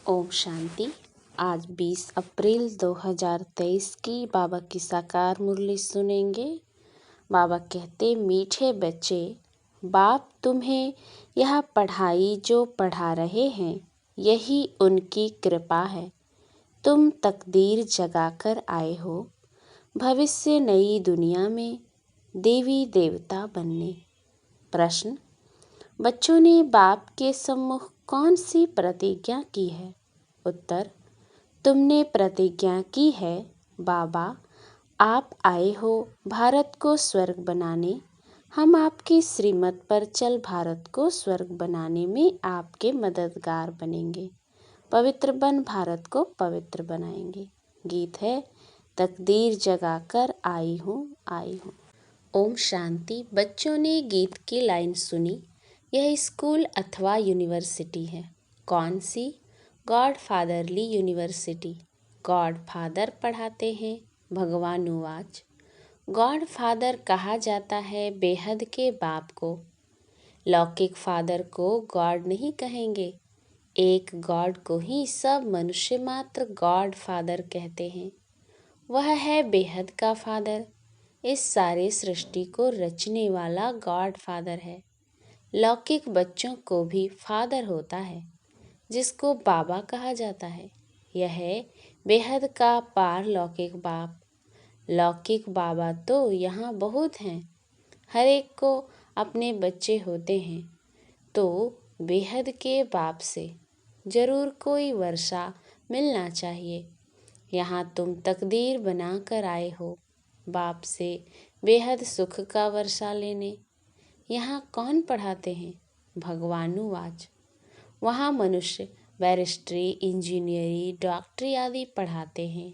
ओम शांति। आज 20 अप्रैल 2023 की बाबा की साकार मुरली सुनेंगे। बाबा कहते, मीठे बच्चे, बाप तुम्हें यह पढ़ाई जो पढ़ा रहे हैं, यही उनकी कृपा है। तुम तकदीर जगाकर आए हो भविष्य नई दुनिया में देवी देवता बनने। प्रश्न, बच्चों ने बाप के सम्मुख कौन सी प्रतिज्ञा की है? उत्तर, तुमने प्रतिज्ञा की है, बाबा आप आए हो भारत को स्वर्ग बनाने, हम आपकी श्रीमत पर चल भारत को स्वर्ग बनाने में आपके मददगार बनेंगे। पवित्र बन भारत को पवित्र बनाएंगे। गीत है, तकदीर जगाकर आई हूँ आई हूँ। ओम शांति। बच्चों ने गीत की लाइन सुनी। यह स्कूल अथवा यूनिवर्सिटी है। कौन सी? God fatherly university. God father पढ़ाते हैं। भगवानुवाच। गॉड फादर कहा जाता है बेहद के बाप को। लौकिक फादर को गॉड नहीं कहेंगे। एक गॉड को ही सब मनुष्य मात्र गॉड फादर कहते हैं। वह है बेहद का फादर। इस सारे सृष्टि को रचने वाला गॉड फादर है। लौकिक बच्चों को भी फादर होता है, जिसको बाबा कहा जाता है। यह है बेहद का पारलौकिक बाप। लौकिक बाबा तो यहाँ बहुत हैं। हर एक को अपने बच्चे होते हैं, तो बेहद के बाप से जरूर कोई वर्षा मिलना चाहिए। यहाँ तुम तकदीर बना कर आए हो बाप से बेहद सुख का वर्षा लेने। यहाँ कौन पढ़ाते हैं? भगवानुवाच। वहाँ मनुष्य बैरिस्ट्री, इंजीनियरिंग, डॉक्टरी आदि पढ़ाते हैं।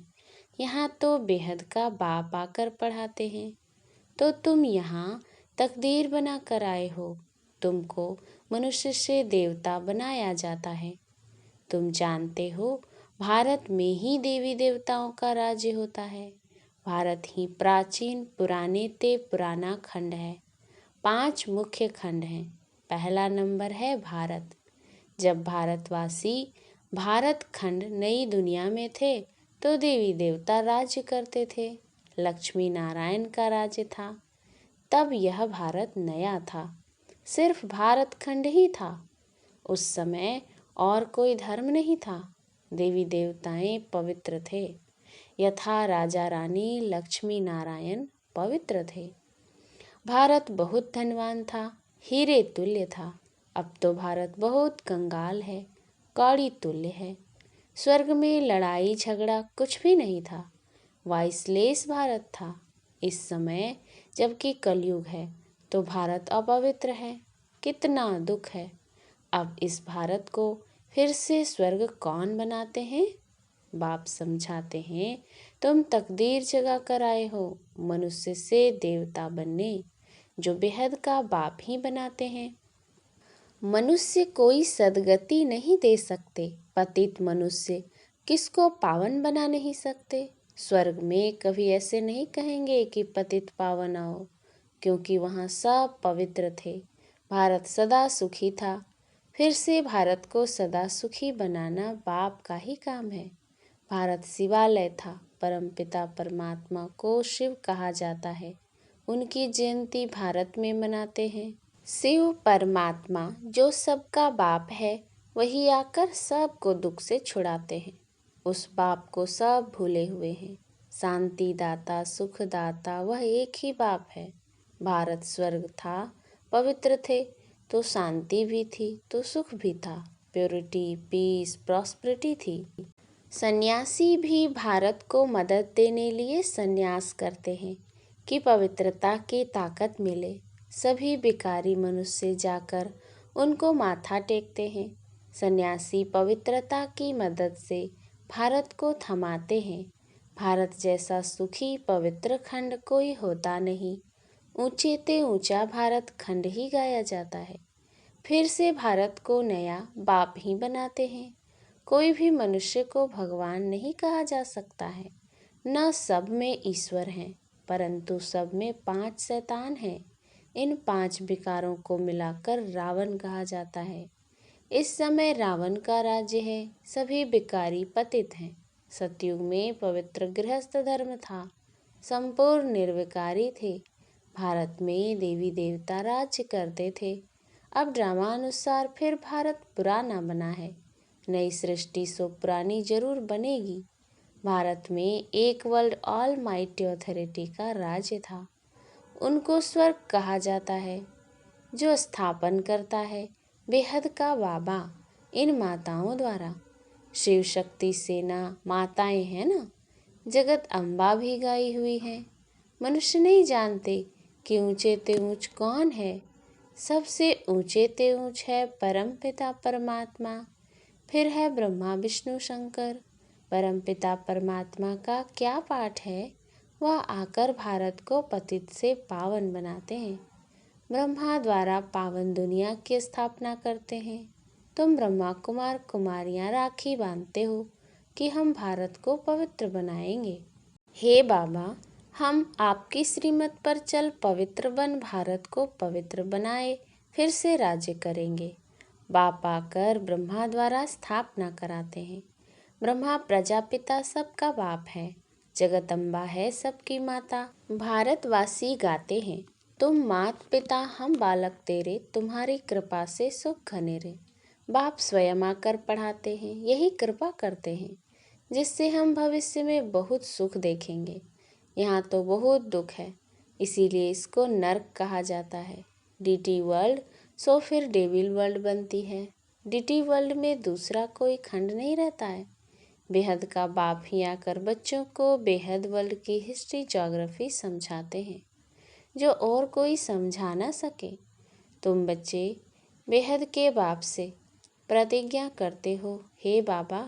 यहाँ तो बेहद का बाप आकर पढ़ाते हैं। तो तुम यहाँ तकदीर बना कर आए हो। तुमको मनुष्य से देवता बनाया जाता है। तुम जानते हो भारत में ही देवी देवताओं का राज्य होता है। भारत ही प्राचीन पुराने ते पुराना खंड है। 5 मुख्य खंड हैं। पहला नंबर है भारत। जब भारतवासी भारत खंड नई दुनिया में थे, तो देवी देवता राज्य करते थे। लक्ष्मी नारायण का राज्य था। तब यह भारत नया था। सिर्फ भारत खंड ही था। उस समय और कोई धर्म नहीं था। देवी देवताएं पवित्र थे। यथा राजा रानी लक्ष्मी नारायण पवित्र थे। भारत बहुत धनवान था, हीरे तुल्य था। अब तो भारत बहुत कंगाल है, कौड़ी तुल्य है। स्वर्ग में लड़ाई झगड़ा कुछ भी नहीं था। वाइसलेस भारत था। इस समय जबकि कलयुग है, तो भारत अपवित्र है। कितना दुख है। अब इस भारत को फिर से स्वर्ग कौन बनाते हैं? बाप समझाते हैं, तुम तकदीर जगा कर आए हो मनुष्य से देवता बनने, जो बेहद का बाप ही बनाते हैं। मनुष्य कोई सदगति नहीं दे सकते। पतित मनुष्य किसको पावन बना नहीं सकते। स्वर्ग में कभी ऐसे नहीं कहेंगे कि पतित पावन आओ, क्योंकि वहाँ सब पवित्र थे। भारत सदा सुखी था। फिर से भारत को सदा सुखी बनाना बाप का ही काम है। भारत शिवालय था। परमपिता परमात्मा को शिव कहा जाता है। उनकी जयंती भारत में मनाते हैं। शिव परमात्मा जो सबका बाप है, वही आकर सबको दुख से छुड़ाते हैं। उस बाप को सब भूले हुए हैं। शांति दाता, सुख दाता वह एक ही बाप है। भारत स्वर्ग था, पवित्र थे, तो शांति भी थी, तो सुख भी था। प्योरिटी, पीस, प्रॉस्पेरिटी थी। सन्यासी भी भारत को मदद देने लिए सन्यास करते हैं कि पवित्रता की ताकत मिले। सभी भिखारी मनुष्य जाकर उनको माथा टेकते हैं। सन्यासी पवित्रता की मदद से भारत को थमाते हैं। भारत जैसा सुखी पवित्र खंड कोई होता नहीं। ऊंचे ते ऊंचा भारत खंड ही गाया जाता है। फिर से भारत को नया बाप ही बनाते हैं। कोई भी मनुष्य को भगवान नहीं कहा जा सकता है। न सब में ईश्वर हैं, परंतु सब में 5 शैतान हैं। इन 5 विकारों को मिलाकर रावण कहा जाता है। इस समय रावण का राज्य है, सभी भिखारी पतित हैं। सतयुग में पवित्र गृहस्थ धर्म था, संपूर्ण निर्विकारी थे। भारत में देवी देवता राज्य करते थे। अब ड्रामानुसार फिर भारत पुराना बना है। नई सृष्टि सो पुरानी जरूर बनेगी। भारत में एक वर्ल्ड ऑल माइटी अथॉरिटी का राज्य था। उनको स्वर्ग कहा जाता है। जो स्थापन करता है बेहद का बाबा इन माताओं द्वारा। शिव शक्ति सेना माताएं हैं ना, जगत अम्बा भी गाई हुई है। मनुष्य नहीं जानते कि ऊंचे ते ऊंच कौन है। सबसे ऊंचे ते ऊंच है परम पिता परमात्मा, फिर है ब्रह्मा विष्णु शंकर। परम पिता परमात्मा का क्या पाठ है, वह आकर भारत को पतित से पावन बनाते हैं। ब्रह्मा द्वारा पावन दुनिया की स्थापना करते हैं। तुम ब्रह्मा कुमार कुमारियां राखी बांधते हो कि हम भारत को पवित्र बनाएंगे। हे बाबा, हम आपकी श्रीमत पर चल पवित्र बन भारत को पवित्र बनाए फिर से राज्य करेंगे। बाप आकर ब्रह्मा द्वारा स्थापना कराते हैं। ब्रह्मा प्रजापिता सबका बाप है, जगदम्बा है सबकी माता। भारतवासी गाते हैं, तुम मात पिता हम बालक तेरे, तुम्हारी कृपा से सुख घने रे। बाप स्वयं आकर पढ़ाते हैं, यही कृपा करते हैं, जिससे हम भविष्य में बहुत सुख देखेंगे। यहाँ तो बहुत दुख है, इसीलिए इसको नर्क कहा जाता है। डीटी वर्ल्ड सो फिर डेविल वर्ल्ड बनती है। डीटी वर्ल्ड में दूसरा कोई खंड नहीं रहता है। बेहद का बाप ही आकर बच्चों को बेहद वर्ल्ड की हिस्ट्री ज्योग्राफी समझाते हैं, जो और कोई समझा ना सके। तुम बच्चे बेहद के बाप से प्रतिज्ञा करते हो, हे बाबा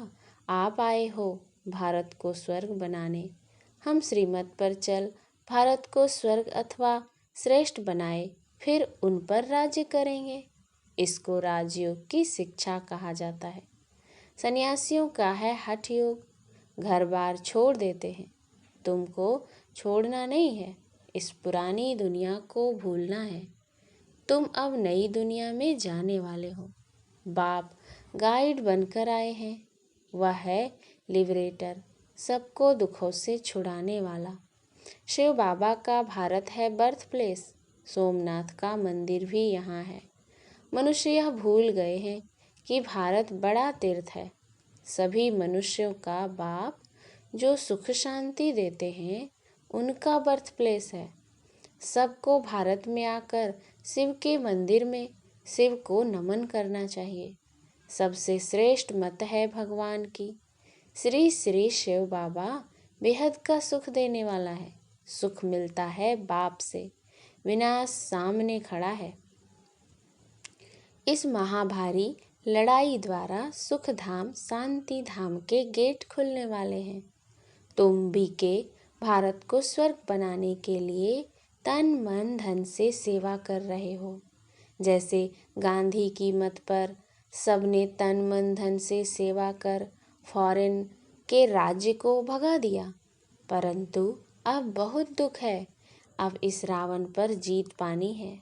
आप आए हो भारत को स्वर्ग बनाने। हम श्रीमत पर चल भारत को स्वर्ग अथवा श्रेष्ठ बनाए, फिर उन पर राज्य करेंगे। इसको राजयोग की शिक्षा कहा जाता है। सन्यासियों का है हठ योग, घर बार छोड़ देते हैं। तुमको छोड़ना नहीं है, इस पुरानी दुनिया को भूलना है। तुम अब नई दुनिया में जाने वाले हो। बाप गाइड बनकर आए हैं, वह है लिबरेटर, सबको दुखों से छुड़ाने वाला। शिव बाबा का भारत है बर्थ प्लेस, सोमनाथ का मंदिर भी यहाँ है। मनुष्य यह भूल गए हैं कि भारत बड़ा तीर्थ है। सभी मनुष्यों का बाप जो सुख शांति देते हैं, उनका बर्थ प्लेस है। सबको भारत में आकर शिव के मंदिर में शिव को नमन करना चाहिए। सबसे श्रेष्ठ मत है भगवान की। श्री श्री शिव बाबा बेहद का सुख देने वाला है। सुख मिलता है बाप से, विनाश सामने खड़ा है। इस महाभारी लड़ाई द्वारा सुख धाम शांति धाम के गेट खुलने वाले हैं। तुम भी के भारत को स्वर्ग बनाने के लिए तन मन धन से सेवा कर रहे हो। जैसे गांधी की मत पर सबने तन मन धन से सेवा कर फॉरेन के राज्य को भगा दिया, परंतु अब बहुत दुख है। अब इस रावण पर जीत पानी है।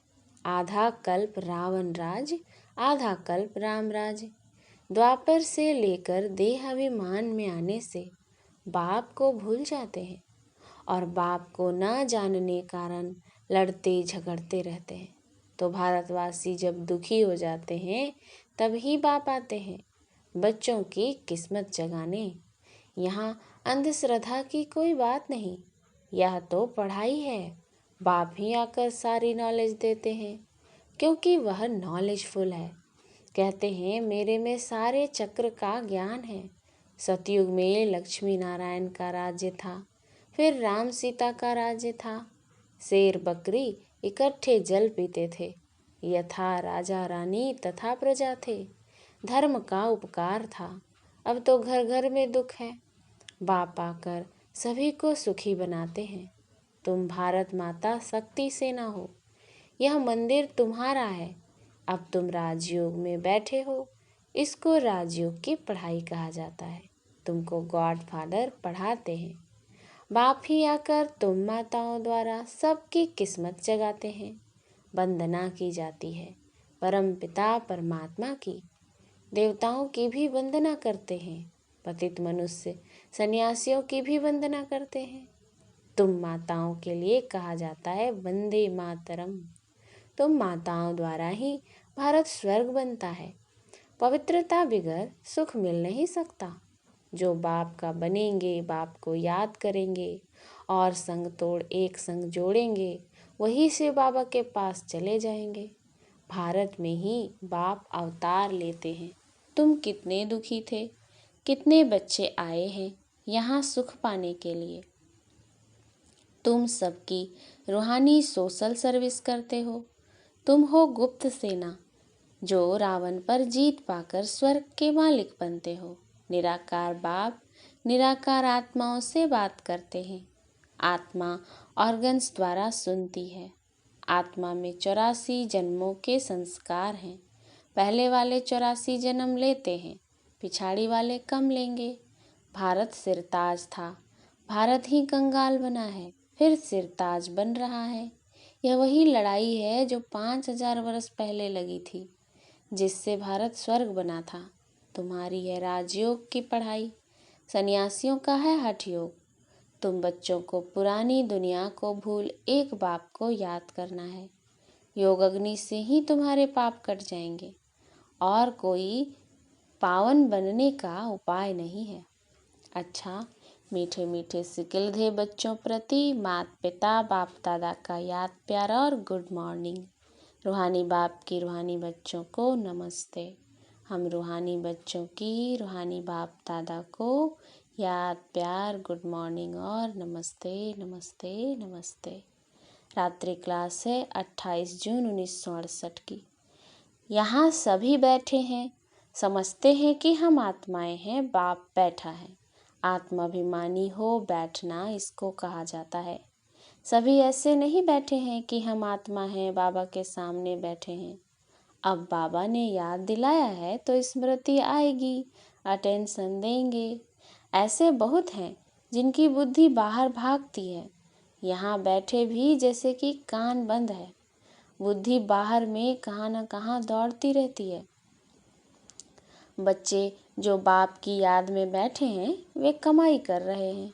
आधा कल्प रावण राज, आधा कल्प राम राज। द्वापर से लेकर देह अभिमान में आने से बाप को भूल जाते हैं और बाप को न जानने कारण लड़ते झगड़ते रहते हैं। तो भारतवासी जब दुखी हो जाते हैं तभी बाप आते हैं बच्चों की किस्मत जगाने। यहाँ अंधश्रद्धा की कोई बात नहीं, यह तो पढ़ाई है। बाप ही आकर सारी नॉलेज देते हैं, क्योंकि वह नॉलेजफुल है। कहते हैं मेरे में सारे चक्र का ज्ञान है। सतयुग में लक्ष्मी नारायण का राज्य था, फिर राम सीता का राज्य था। शेर बकरी इकट्ठे जल पीते थे, यथा राजा रानी तथा प्रजा थे। धर्म का उपकार था। अब तो घर घर में दुख है। बाप आकर सभी को सुखी बनाते हैं। तुम भारत माता शक्ति सेना हो, यह मंदिर तुम्हारा है। अब तुम राजयोग में बैठे हो, इसको राजयोग की पढ़ाई कहा जाता है। तुमको गॉड फादर पढ़ाते हैं। बाप ही आकर तुम माताओं द्वारा सबकी किस्मत जगाते हैं। वंदना की जाती है परम पिता परमात्मा की। देवताओं की भी वंदना करते हैं, पतित मनुष्य सन्यासियों की भी वंदना करते हैं। तुम माताओं के लिए कहा जाता है वंदे मातरम। तुम माताओं द्वारा ही भारत स्वर्ग बनता है। पवित्रता बगैर सुख मिल नहीं सकता। जो बाप का बनेंगे, बाप को याद करेंगे और संग तोड़ एक संग जोड़ेंगे, वही से बाबा के पास चले जाएंगे। भारत में ही बाप अवतार लेते हैं। तुम कितने दुखी थे, कितने बच्चे आए हैं यहाँ सुख पाने के लिए। तुम सबकी रूहानी सोशल सर्विस करते हो। तुम हो गुप्त सेना जो रावण पर जीत पाकर स्वर्ग के मालिक बनते हो। निराकार बाप निराकार आत्माओं से बात करते हैं। आत्मा ऑर्गन्स द्वारा सुनती है। आत्मा में 84 जन्मों के संस्कार हैं। पहले वाले 84 जन्म लेते हैं, पिछाड़ी वाले कम लेंगे। भारत सिरताज था, भारत ही कंगाल बना है, फिर सिरताज बन रहा है। यह वही लड़ाई है जो 5000 वर्ष पहले लगी थी, जिससे भारत स्वर्ग बना था। तुम्हारी है राजयोग की पढ़ाई, सन्यासियों का है हठ योग। तुम बच्चों को पुरानी दुनिया को भूल एक बाप को याद करना है। योग अग्नि से ही तुम्हारे पाप कट जाएंगे और कोई पावन बनने का उपाय नहीं है। अच्छा, मीठे मीठे सिकिलधे बच्चों प्रति माता पिता बाप दादा का याद प्यार और गुड मॉर्निंग। रूहानी बाप की रूहानी बच्चों को नमस्ते। हम रूहानी बच्चों की रूहानी बाप दादा को याद प्यार गुड मॉर्निंग और नमस्ते नमस्ते नमस्ते। रात्रि क्लास है 28 जून 1968 की। यहाँ सभी बैठे हैं, समझते हैं कि हम आत्माएं हैं, बाप बैठा है। आत्माभिमानी हो बैठना इसको कहा जाता है। सभी ऐसे नहीं बैठे हैं कि हम आत्मा हैं, बाबा के सामने बैठे हैं। अब बाबा ने याद दिलाया है तो स्मृति आएगी, अटेंशन देंगे। ऐसे बहुत हैं जिनकी बुद्धि बाहर भागती है, यहाँ बैठे भी जैसे कि कान बंद है। बुद्धि बाहर में कहाँ न कहाँ दौड़ती रहती है। बच्चे जो बाप की याद में बैठे हैं वे कमाई कर रहे हैं।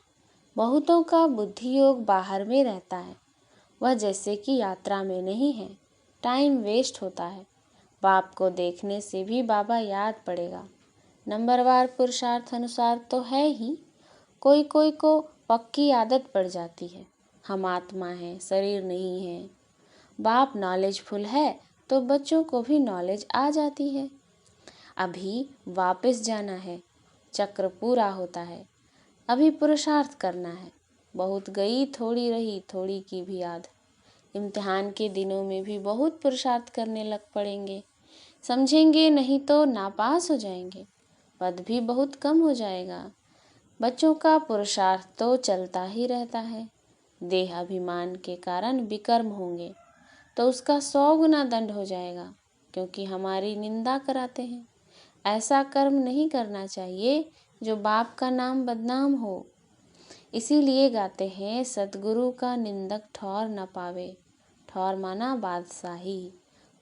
बहुतों का बुद्धि योग बाहर में रहता है, वह जैसे कि यात्रा में नहीं है, टाइम वेस्ट होता है। बाप को देखने से भी बाबा याद पड़ेगा। नंबरवार पुरुषार्थ अनुसार तो है ही, कोई कोई को पक्की आदत पड़ जाती है। हम आत्मा हैं, शरीर नहीं है। बाप नॉलेजफुल है तो बच्चों को भी नॉलेज आ जाती है। अभी वापस जाना है, चक्र पूरा होता है। अभी पुरुषार्थ करना है। बहुत गई थोड़ी रही, थोड़ी की भी याद। इम्तिहान के दिनों में भी बहुत पुरुषार्थ करने लग पड़ेंगे। समझेंगे नहीं तो नापास हो जाएंगे, पद भी बहुत कम हो जाएगा। बच्चों का पुरुषार्थ तो चलता ही रहता है। देह अभिमान के कारण विकर्म होंगे तो उसका 100 गुना दंड हो जाएगा, क्योंकि हमारी निंदा कराते हैं। ऐसा कर्म नहीं करना चाहिए जो बाप का नाम बदनाम हो। इसीलिए गाते हैं, सतगुरु का निंदक ठौर न पावे। ठौर माना बादशाही।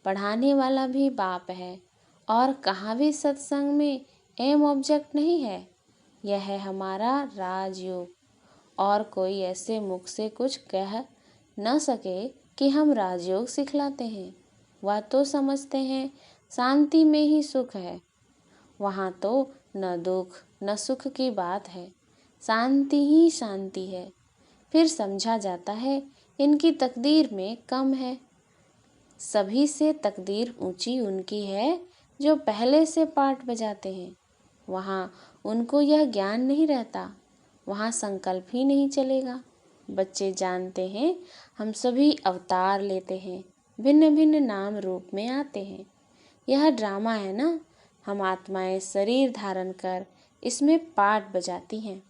पढ़ाने वाला भी बाप है और कहाँ भी सत्संग में एम ऑब्जेक्ट नहीं है। यह है हमारा राजयोग। और कोई ऐसे मुख से कुछ कह न सके कि हम राजयोग सिखलाते हैं। वह तो समझते हैं शांति में ही सुख है। वहाँ तो न दुख न सुख की बात है, शांति ही शांति है। फिर समझा जाता है इनकी तकदीर में कम है। सभी से तकदीर ऊंची उनकी है जो पहले से पाठ बजाते हैं। वहाँ उनको यह ज्ञान नहीं रहता, वहाँ संकल्प ही नहीं चलेगा। बच्चे जानते हैं हम सभी अवतार लेते हैं, भिन्न भिन्न नाम रूप में आते हैं। यह ड्रामा है ना, हम आत्माएं शरीर धारण कर इसमें पाठ बजाती हैं।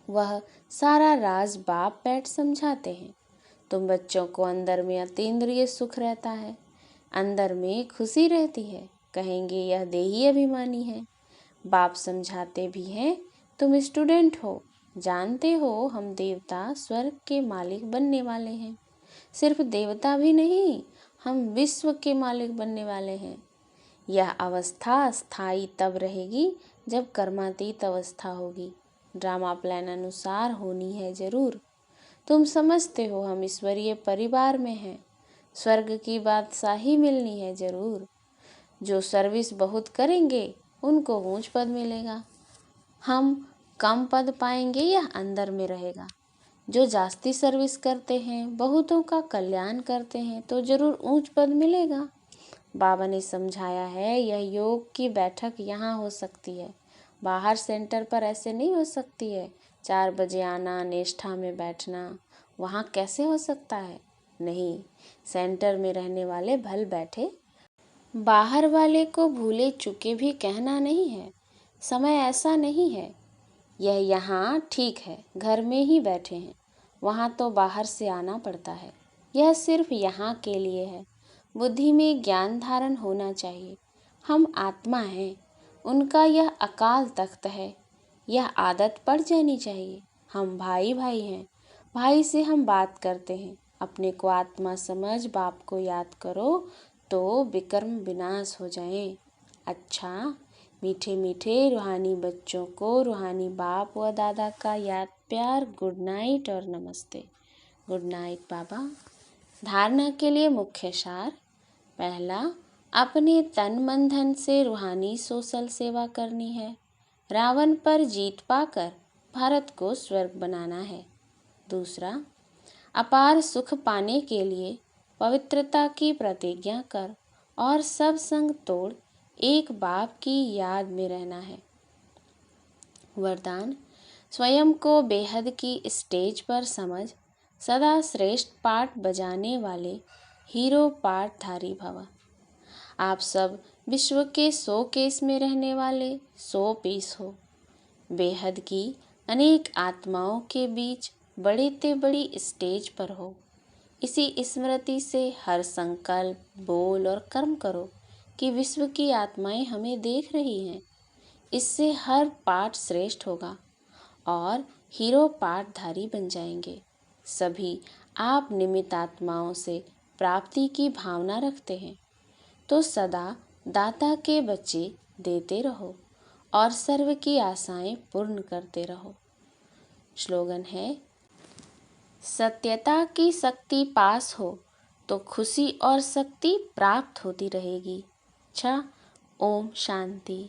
वह सारा राज बाप बैठ समझाते हैं। तुम बच्चों को अंदर में अतीन्द्रिय सुख रहता है, अंदर में खुशी रहती है। कहेंगे यह देही अभिमानी है। बाप समझाते भी हैं, तुम स्टूडेंट हो, जानते हो हम देवता स्वर्ग के मालिक बनने वाले हैं। सिर्फ देवता भी नहीं, हम विश्व के मालिक बनने वाले हैं। यह अवस्था स्थायी तब रहेगी जब कर्मातीत अवस्था होगी। ड्रामा प्लान अनुसार होनी है जरूर। तुम समझते हो हम ईश्वरीय परिवार में हैं। स्वर्ग की बादशाही मिलनी है जरूर। जो सर्विस बहुत करेंगे उनको ऊंच पद मिलेगा। हम कम पद पाएंगे या अंदर में रहेगा। जो जास्ती सर्विस करते हैं, बहुतों का कल्याण करते हैं तो जरूर ऊंच पद मिलेगा। बाबा ने समझाया है यह योग की बैठक यहाँ हो सकती है, बाहर सेंटर पर ऐसे नहीं हो सकती है। 4 बजे आना, निष्ठा में बैठना, वहाँ कैसे हो सकता है? नहीं, सेंटर में रहने वाले भल बैठे, बाहर वाले को भूले चुके भी कहना नहीं है। समय ऐसा नहीं है। यह यहाँ ठीक है, घर में ही बैठे हैं, वहाँ तो बाहर से आना पड़ता है। यह सिर्फ यहाँ के लिए है। बुद्धि में ज्ञान धारण होना चाहिए। हम आत्मा हैं, उनका यह अकाल तख्त है। यह आदत पड़ जानी चाहिए। हम भाई भाई हैं, भाई से हम बात करते हैं। अपने को आत्मा समझ बाप को याद करो तो विकर्म विनाश हो जाए। अच्छा, मीठे मीठे रूहानी बच्चों को रूहानी बाप व दादा का याद प्यार गुड नाइट और नमस्ते। गुड नाइट बाबा। धारणा के लिए मुख्य सार। पहला, अपने तन मन धन से रूहानी सोशल सेवा करनी है। रावण पर जीत पाकर भारत को स्वर्ग बनाना है। दूसरा, अपार सुख पाने के लिए पवित्रता की प्रतिज्ञा कर और सब संग तोड़ एक बाप की याद में रहना है। वरदान, स्वयं को बेहद की स्टेज पर समझ सदा श्रेष्ठ पाठ बजाने वाले हीरो पाठधारी भव। आप सब विश्व के 100 केस में रहने वाले 100 पीस हो। बेहद की अनेक आत्माओं के बीच बड़े ते बड़ी स्टेज पर हो। इसी स्मृति से हर संकल्प, बोल और कर्म करो कि विश्व की आत्माएं हमें देख रही हैं। इससे हर पाठ श्रेष्ठ होगा और हीरो पाठधारी बन जाएंगे। सभी आप निमित्त आत्माओं से प्राप्ति की भावना रखते हैं तो सदा दाता के बच्चे देते रहो और सर्व की आशाएं पूर्ण करते रहो। स्लोगन है, सत्यता की शक्ति पास हो तो खुशी और शक्ति प्राप्त होती रहेगी। अच्छा, ओम शांति।